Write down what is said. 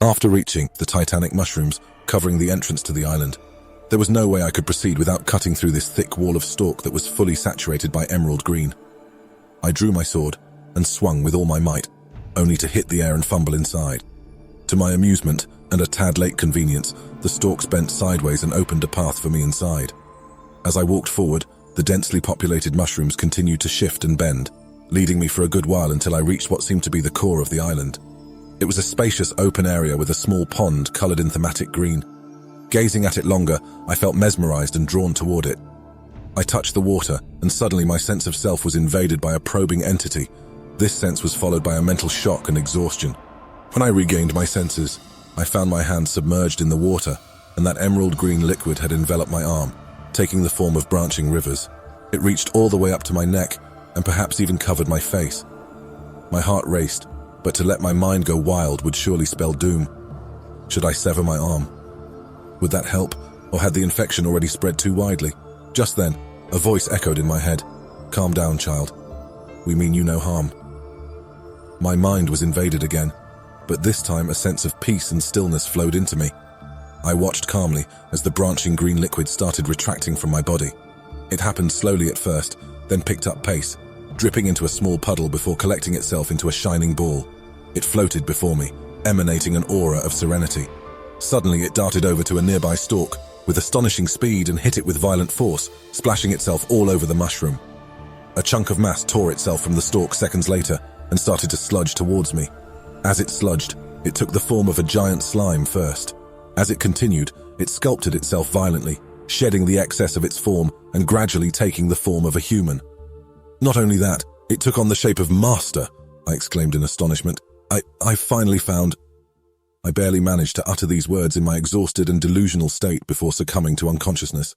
After reaching the titanic mushrooms covering the entrance to the island, there was no way I could proceed without cutting through this thick wall of stalk that was fully saturated by emerald green. I drew my sword and swung with all my might, only to hit the air and fumble inside. To my amusement, and a tad late convenience, the stalks bent sideways and opened a path for me inside. As I walked forward, the densely populated mushrooms continued to shift and bend, leading me for a good while until I reached what seemed to be the core of the island. It was a spacious open area with a small pond colored in thematic green. Gazing at it longer, I felt mesmerized and drawn toward it. I touched the water, and suddenly my sense of self was invaded by a probing entity. This sense was followed by a mental shock and exhaustion. When I regained my senses, I found my hand submerged in the water, and that emerald green liquid had enveloped my arm, taking the form of branching rivers. It reached all the way up to my neck, and perhaps even covered my face. My heart raced, but to let my mind go wild would surely spell doom. Should I sever my arm? Would that help, or had the infection already spread too widely? Just then, a voice echoed in my head. "Calm down, child. We mean you no harm." My mind was invaded again, but this time a sense of peace and stillness flowed into me. I watched calmly as the branching green liquid started retracting from my body. It happened slowly at first, then picked up pace, dripping into a small puddle before collecting itself into a shining ball. It floated before me, emanating an aura of serenity. Suddenly it darted over to a nearby stalk with astonishing speed and hit it with violent force, splashing itself all over the mushroom. A chunk of mass tore itself from the stalk seconds later and started to sludge towards me. As it sludged, it took the form of a giant slime first. As it continued, it sculpted itself violently, shedding the excess of its form and gradually taking the form of a human. Not only that, it took on the shape of Master, I exclaimed in astonishment. I finally found... I barely managed to utter these words in my exhausted and delusional state before succumbing to unconsciousness.